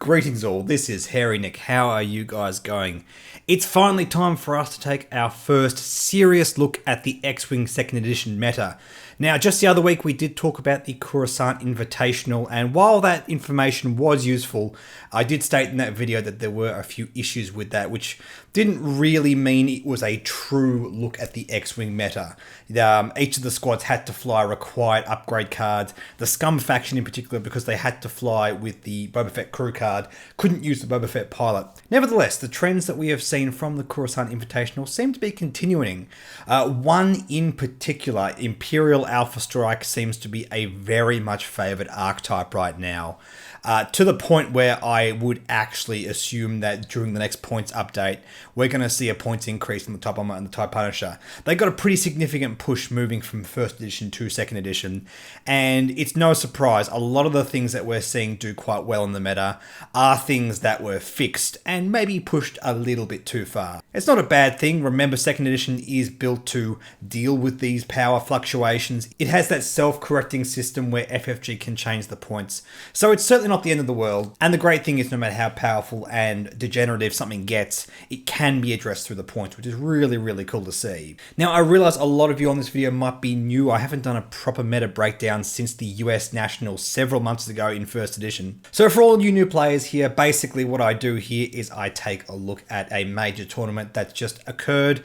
Greetings all, this is Hairy Nick. How are you guys going? It's finally time for us to take our first serious look at the X-Wing 2nd Edition meta. Now, just the other week we did talk about the Coruscant Invitational, and while that information was useful, I did state in that video that there were a few issues with that, which didn't really mean it was a true look at the X-Wing meta. Each of the squads had to fly required upgrade cards. The Scum faction in particular, because they had to fly with the Boba Fett crew card, couldn't use the Boba Fett pilot. Nevertheless, the trends that we have seen from the Coruscant Invitational seem to be continuing. One in particular, Imperial Alpha Strike, seems to be a very much favoured archetype right now. To the point where I would actually assume that during the next points update, we're going to see a points increase in the TIE Bomber and the TIE Punisher. They got a pretty significant push moving from 1st edition to 2nd edition, and it's no surprise, a lot of the things that we're seeing do quite well in the meta are things that were fixed and maybe pushed a little bit too far. It's not a bad thing. Remember, 2nd edition is built to deal with these power fluctuations. It has that self-correcting system where FFG can change the points, so it's certainly not the end of the world. And the great thing is, no matter how powerful and degenerative something gets, it can be addressed through the points, which is really, really cool to see. Now, I realize a lot of you on this video might be new. I haven't done a proper meta breakdown since the US Nationals several months ago in 1st edition. So for all you new players here, basically what I do here is I take a look at a major tournament that's just occurred,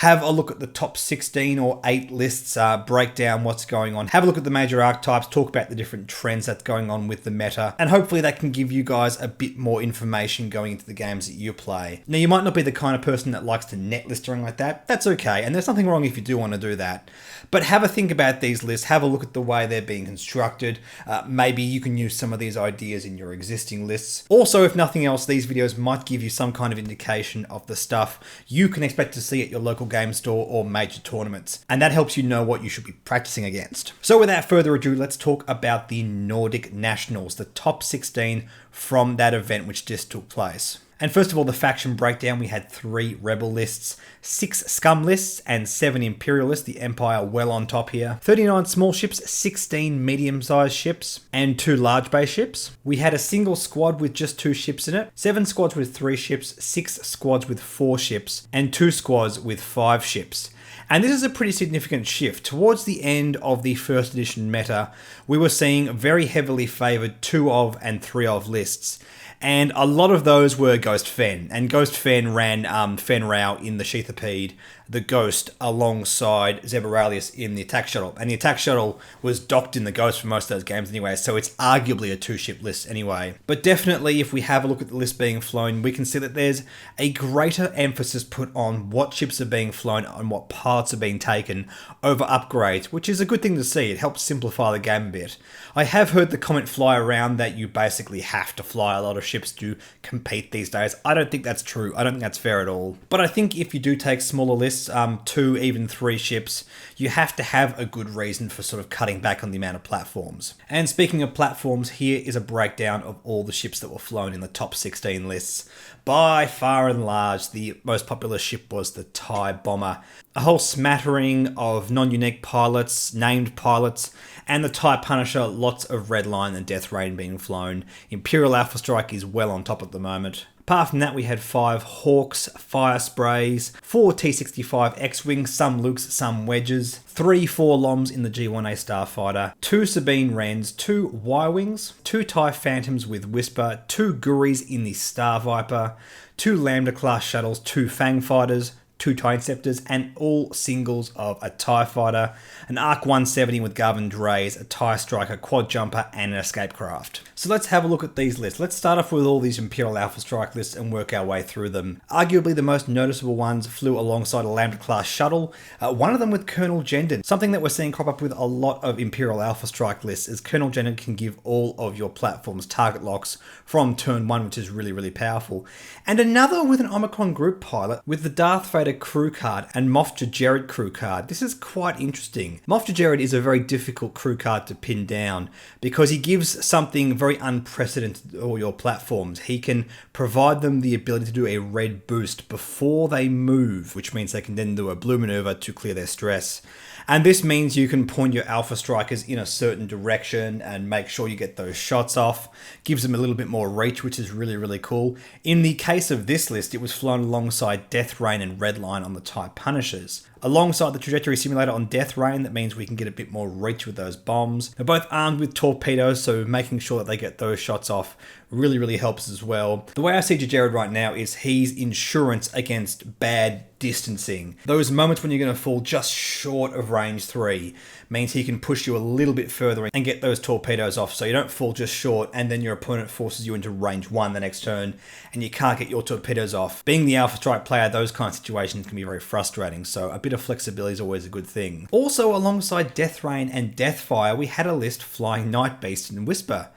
have a look at the top 16 or 8 lists, break down what's going on, have a look at the major archetypes, talk about the different trends that's going on with the meta, and hopefully that can give you guys a bit more information going into the games that you play. Now, you might not be the kind of person that likes to net list or anything like that. That's okay, and there's nothing wrong if you do want to do that. But have a think about these lists, have a look at the way they're being constructed. Maybe you can use some of these ideas in your existing lists. Also, if nothing else, these videos might give you some kind of indication of the stuff you can expect to see at your local game store or major tournaments, and that helps you know what you should be practicing against. So without further ado, let's talk about the Nordic Nationals, the top 16 from that event which just took place. And first of all, the faction breakdown, we had 3 Rebel lists, 6 Scum lists, and 7 Imperial lists, the Empire well on top here. 39 small ships, 16 medium-sized ships, and 2 large base ships. We had a single squad with just 2 ships in it, 7 squads with 3 ships, 6 squads with 4 ships, and 2 squads with 5 ships. And this is a pretty significant shift. Towards the end of the 1st edition meta, we were seeing very heavily favoured 2 of and 3 of lists. And a lot of those were Ghost Fen, and Ghost Fen ran Fen Rao in the Sheathipede, the Ghost, alongside Zeb Oralius in the attack shuttle. And the attack shuttle was docked in the Ghost for most of those games anyway, so it's arguably a 2-ship list anyway. But definitely, if we have a look at the list being flown, we can see that there's a greater emphasis put on what ships are being flown and what parts are being taken over upgrades, which is a good thing to see. It helps simplify the game a bit. I have heard the comment fly around that you basically have to fly a lot of ships to compete these days. I don't think that's true. I don't think that's fair at all. But I think if you do take smaller lists, 2, even 3 ships, you have to have a good reason for sort of cutting back on the amount of platforms. And speaking of platforms, here is a breakdown of all the ships that were flown in the top 16 lists. By far and large, the most popular ship was the TIE Bomber. A whole smattering of non-unique pilots, named pilots, and the TIE Punisher, lots of Red Line and Death Rain being flown. Imperial Alpha Strike is well on top at the moment. Apart from that, we had 5 Hawks, Fire Sprays, 4 T-65 X-Wings, some Lukes, some Wedges, 3 4-LOMs in the G1A Starfighter, 2 Sabine Wrens, 2 Y-Wings, 2 TIE Phantoms with Whisper, 2 Guris in the Star Viper, 2 Lambda-class shuttles, 2 Fang Fighters, 2 TIE Interceptors, and all singles of a TIE Fighter, an ARC 170 with Garvin Drays, a TIE Striker, Quad Jumper, and an Escape Craft. So let's have a look at these lists. Let's start off with all these Imperial Alpha Strike lists and work our way through them. Arguably the most noticeable ones flew alongside a Lambda-class shuttle, one of them with Colonel Jendon. Something that we're seeing crop up with a lot of Imperial Alpha Strike lists is Colonel Jendon can give all of your platforms target locks from turn 1, which is really, really powerful. And another with an Omicron group pilot with the Darth Vader crew card and Moff Jerjerrod crew card. This is quite interesting. Moff Jerjerrod is a very difficult crew card to pin down because he gives something very unprecedented to all your platforms. He can provide them the ability to do a red boost before they move, which means they can then do a blue maneuver to clear their stress. And this means you can point your Alpha Strikers in a certain direction and make sure you get those shots off. Gives them a little bit more reach, which is really, really cool. In the case of this list, it was flown alongside Death Rain and Redline on the TIE Punishers. Alongside the trajectory simulator on Death Rain, that means we can get a bit more reach with those bombs. They're both armed with torpedoes, so making sure that they get those shots off really, really helps as well. The way I see Jared right now is he's insurance against bad distancing. Those moments when you're going to fall just short of range 3 means he can push you a little bit further and get those torpedoes off so you don't fall just short and then your opponent forces you into range 1 the next turn and you can't get your torpedoes off. Being the Alpha Strike player, those kind of situations can be very frustrating, so a bit of flexibility is always a good thing. Also, alongside Death Rain and Deathfire, we had a list flying Night Beast and Whisper.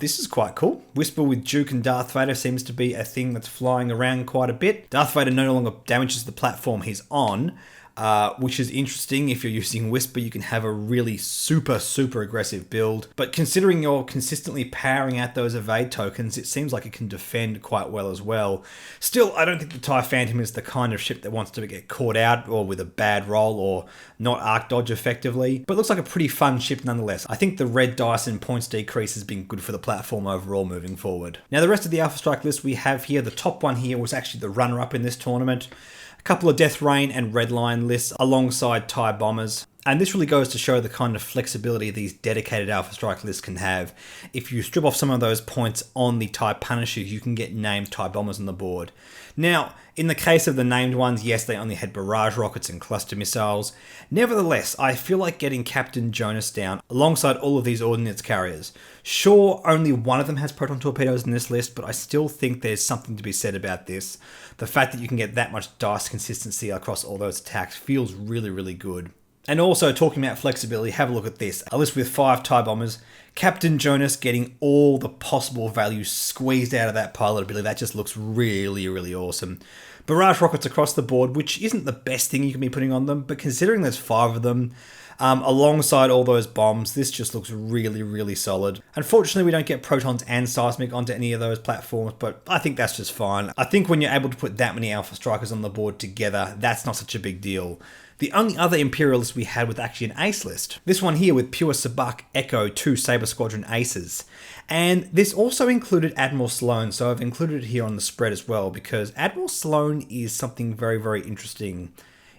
This is quite cool. Whisper with Duke and Darth Vader seems to be a thing that's flying around quite a bit. Darth Vader no longer damages the platform he's on, which is interesting. If you're using Whisper, you can have a really super aggressive build. But considering you're consistently powering out those evade tokens, it seems like it can defend quite well as well. Still, I don't think the TIE Phantom is the kind of ship that wants to get caught out or with a bad roll or not arc dodge effectively. But it looks like a pretty fun ship nonetheless. I think the red dice and points decrease has been good for the platform overall moving forward. Now the rest of the Alpha Strike list we have here, the top one here was actually the runner-up in this tournament. Couple of Death Rain and Redline lists alongside TIE Bombers. And this really goes to show the kind of flexibility these dedicated Alpha Strike lists can have. If you strip off some of those points on the TIE Punishers, you can get named TIE Bombers on the board. Now, in the case of the named ones, yes, they only had barrage rockets and cluster missiles. Nevertheless, I feel like getting Captain Jonas down alongside all of these ordnance carriers. Sure, only one of them has proton torpedoes in this list, but I still think there's something to be said about this. The fact that you can get that much dice consistency across all those attacks feels really, really good. And also, talking about flexibility, have a look at this. A list with 5 TIE Bombers. Captain Jonas getting all the possible value squeezed out of that pilot ability. That just looks really, really awesome. Barrage rockets across the board, which isn't the best thing you can be putting on them, but considering there's 5 of them, alongside all those bombs, this just looks really, really solid. Unfortunately, we don't get protons and seismic onto any of those platforms, but I think that's just fine. I think when you're able to put that many Alpha Strikers on the board together, that's not such a big deal. The only other Imperial list we had was actually an ace list. This one here with Pure Sabak, Echo, 2 Saber Squadron aces. And this also included Admiral Sloane, so I've included it here on the spread as well, because Admiral Sloane is something very, very interesting.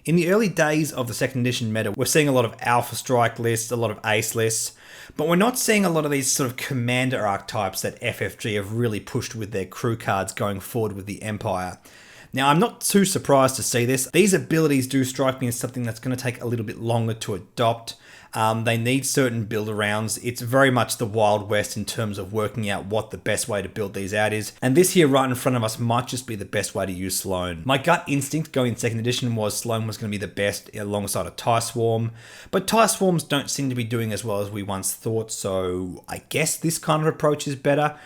In the early days of the second edition meta, we're seeing a lot of Alpha Strike lists, a lot of ace lists, but we're not seeing a lot of these sort of commander archetypes that FFG have really pushed with their crew cards going forward with the Empire. Now, I'm not too surprised to see this. These abilities do strike me as something that's going to take a little bit longer to adopt. They need certain build arounds. It's very much the Wild West in terms of working out what the best way to build these out is. And this here right in front of us might just be the best way to use Sloane. My gut instinct going in second edition was Sloane was going to be the best alongside a TIE Swarm. But TIE Swarms don't seem to be doing as well as we once thought, so I guess this kind of approach is better.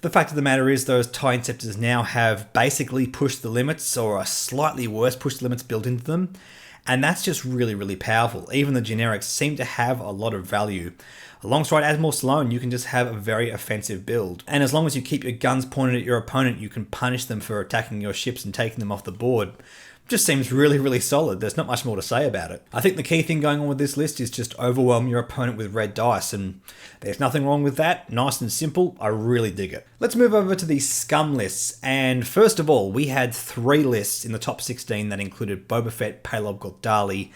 The fact of the matter is those TIE Interceptors now have basically pushed the limits, or a slightly worse push the limits built into them. And that's just really, really powerful. Even the generics seem to have a lot of value. Alongside Admiral Sloane, you can just have a very offensive build. And as long as you keep your guns pointed at your opponent, you can punish them for attacking your ships and taking them off the board. Just seems really, really solid. There's not much more to say about it. I think the key thing going on with this list is just overwhelm your opponent with red dice, and there's nothing wrong with that. Nice and simple. I really dig it. Let's move over to the scum lists. And first of all, we had 3 lists in the top 16 that included Boba Fett, Paylob Gordali,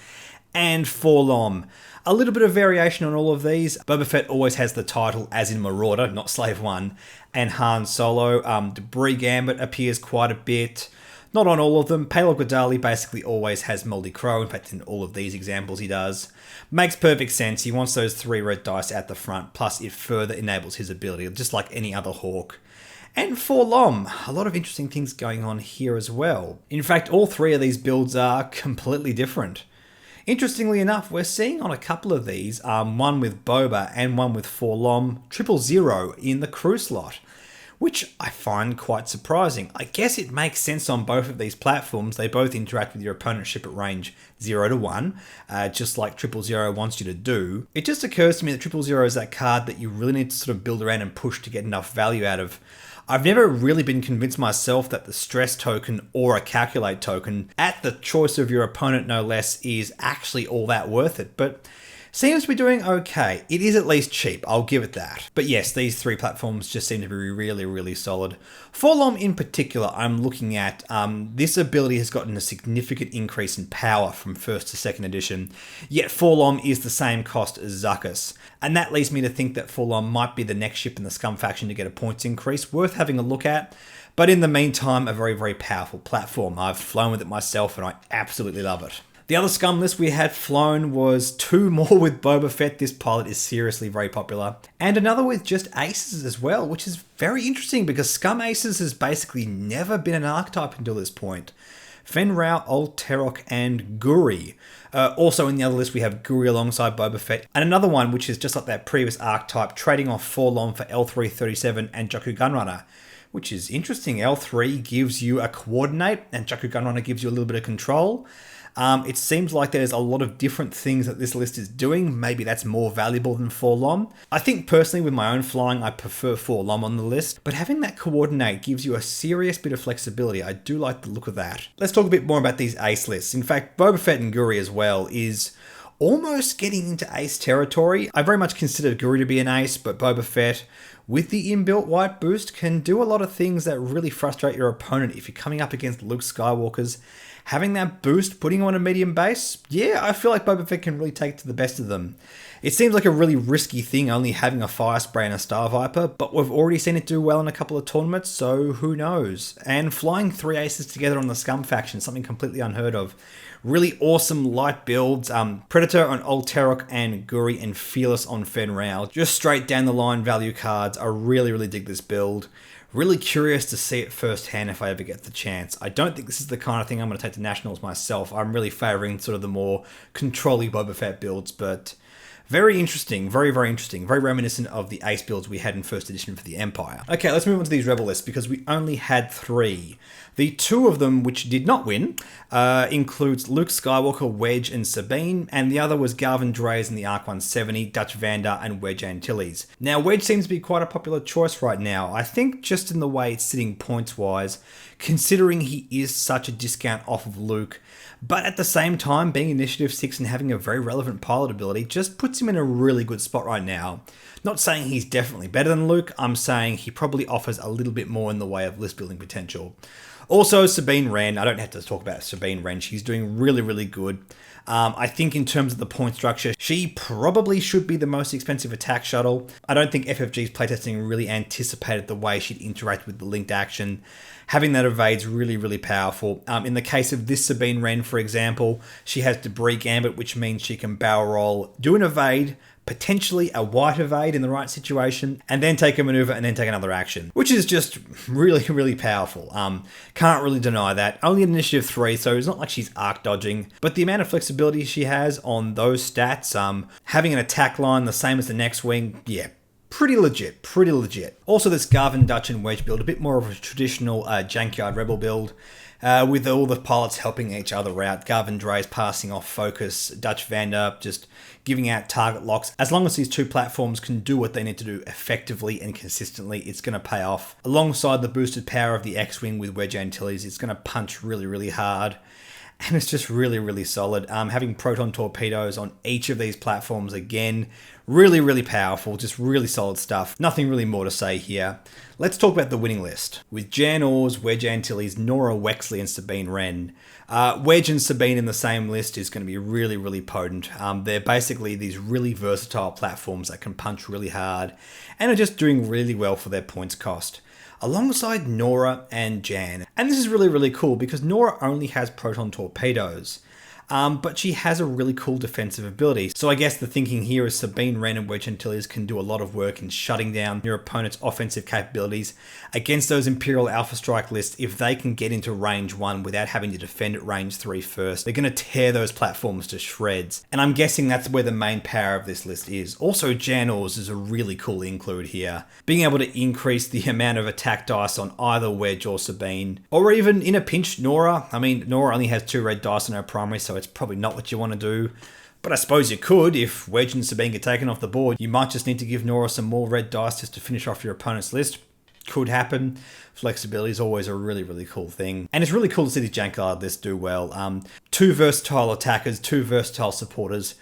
and 4-LOM. A little bit of variation on all of these. Boba Fett always has the title as in Marauder, not Slave 1, and Han Solo. Debris Gambit appears quite a bit. Not on all of them. Paylob Gordali basically always has Moldy Crow. In fact, in all of these examples he does. Makes perfect sense. He wants those 3 red dice at the front, plus it further enables his ability, just like any other Hawk. And 4-LOM, a lot of interesting things going on here as well. In fact, all 3 of these builds are completely different. Interestingly enough, we're seeing on a couple of these, one with Boba and one with 4-LOM, 000 in the crew slot, which I find quite surprising. I guess it makes sense on both of these platforms. They both interact with your opponent's ship at range 0 to 1, just like 000 wants you to do. It just occurs to me that 000 is that card that you really need to sort of build around and push to get enough value out of. I've never really been convinced myself that the stress token or a calculate token, at the choice of your opponent no less, is actually all that worth it, but seems to be doing okay. It is at least cheap, I'll give it that. But yes, these three platforms just seem to be really, really solid. Forlom in particular, I'm looking at, this ability has gotten a significant increase in power from 1st to 2nd edition, yet Forlom is the same cost as Zuckuss. And that leads me to think that Forlom might be the next ship in the Scum faction to get a points increase, worth having a look at. But in the meantime, a very, very powerful platform. I've flown with it myself and I absolutely love it. The other Scum list we had flown was 2 more with Boba Fett. This pilot is seriously very popular. And another with just aces as well, which is very interesting because Scum Aces has basically never been an archetype until this point. Fenn Rau, Old Terok, and Guri. Also in the other list we have Guri alongside Boba Fett. And another one which is just like that previous archetype, trading off Forlom for L337 and Jakku Gunrunner. Which is interesting. L3 gives you a coordinate and Jakku Gunrunner gives you a little bit of control. It seems like there's a lot of different things that this list is doing. Maybe that's more valuable than Forlom. I think personally with my own flying, I prefer Forlom on the list, but having that coordinate gives you a serious bit of flexibility. I do like the look of that. Let's talk a bit more about these ace lists. In fact, Boba Fett and Guri as well is almost getting into ace territory. I very much consider Guri to be an ace, but Boba Fett, with the inbuilt white boost, can do a lot of things that really frustrate your opponent if you're coming up against Luke Skywalkers. Having that boost, putting on a medium base, yeah, I feel like Boba Fett can really take to the best of them. It seems like a really risky thing only having a Fire Spray and a Star Viper, but we've already seen it do well in a couple of tournaments, so who knows? And flying 3 aces together on the Scum faction, something completely unheard of. Really awesome light builds, Predator on Old Terok and Guri, and Fearless on Fenn Rau. Just straight down the line value cards. I really, really dig this build. Really curious to see it firsthand if I ever get the chance. I don't think this is the kind of thing I'm going to take to Nationals myself. I'm really favouring sort of the more controlly Boba Fett builds, but very interesting, very, very interesting. Very reminiscent of the ace builds we had in 1st edition for the Empire. Okay, let's move on to these Rebel lists because we only had 3. The 2 of them which did not win includes Luke Skywalker, Wedge, and Sabine, and the other was Garvin Dreis in the Arc 170, Dutch Vander, and Wedge Antilles. Now, Wedge seems to be quite a popular choice right now. I think just in the way it's sitting points-wise, considering he is such a discount off of Luke, but at the same time, being Initiative 6 and having a very relevant pilot ability just puts him in a really good spot right now. Not saying he's definitely better than Luke, I'm saying he probably offers a little bit more in the way of list building potential. Also, Sabine Wren, I don't have to talk about Sabine Wren, she's doing really, really good. I think in terms of the point structure, she probably should be the most expensive attack shuttle. I don't think FFG's playtesting really anticipated the way she'd interact with the linked action. Having that evade's really, really powerful. In the case of this Sabine Wren, for example, she has Debris Gambit, which means she can barrel roll, do an evade, potentially a white evade in the right situation, and then take a maneuver and then take another action, which is just really, really powerful. Can't really deny that. Only an Initiative 3, so it's not like she's arc dodging, but the amount of flexibility she has on those stats, having an attack line the same as the next wing, yeah, pretty legit, pretty legit. Also, this Garvin, Dutch, and Wedge build, a bit more of a traditional Junkyard Rebel build, with all the pilots helping each other out. Garvin Dreis passing off focus, Dutch Vander just giving out target locks. As long as these 2 platforms can do what they need to do effectively and consistently, it's going to pay off. Alongside the boosted power of the X-Wing with Wedge Antilles, it's going to punch really, really hard. And it's just really, really solid. Having proton torpedoes on each of these platforms again, really, really powerful, just really solid stuff. Nothing really more to say here. Let's talk about the winning list. With Jan Ors, Wedge Antilles, Nora Wexley, and Sabine Wren. Wedge and Sabine in the same list is going to be really, really potent. They're basically these really versatile platforms that can punch really hard and are just doing really well for their points cost, alongside Nora and Jan. And this is really, really cool because Nora only has proton torpedoes, but she has a really cool defensive ability. So I guess the thinking here is Sabine Wren and Wedge Antilles can do a lot of work in shutting down your opponent's offensive capabilities against those Imperial Alpha Strike lists. If they can get into range 1 without having to defend at range 3 first, they're going to tear those platforms to shreds. And I'm guessing that's where the main power of this list is. Also, Jan Ors is a really cool include here. Being able to increase the amount of attack dice on either Wedge or Sabine, or even in a pinch, Nora. I mean, Nora only has 2 red dice on her primary, so it's probably not what you want to do. But I suppose you could. If Wedge and Sabine get taken off the board, you might just need to give Nora some more red dice just to finish off your opponent's list. could happen. Flexibility is always a really, really cool thing. And it's really cool to see these Jank lists do well. Two versatile attackers, two versatile supporters.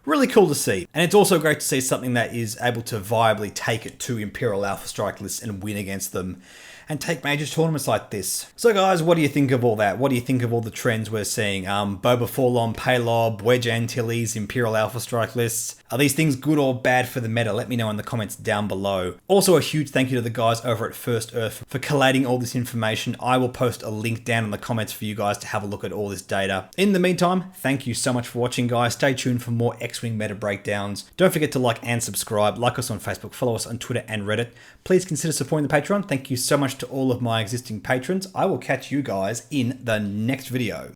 Really cool to see. And it's also great to see something that is able to viably take it to Imperial Alpha Strike lists and win against them and take major tournaments like this. So guys, what do you think of all that? What do you think of all the trends we're seeing? Boba Forlom, Paylob, Wedge Antilles, Imperial Alpha Strike lists. Are these things good or bad for the meta? Let me know in the comments down below. Also, a huge thank you to the guys over at First Earth for collating all this information. I will post a link down in the comments for you guys to have a look at all this data. In the meantime, thank you so much for watching, guys. Stay tuned for more X-Wing meta breakdowns. Don't forget to like and subscribe. Like us on Facebook, follow us on Twitter and Reddit. Please consider supporting the Patreon. Thank you so much to all of my existing patrons. I will catch you guys in the next video.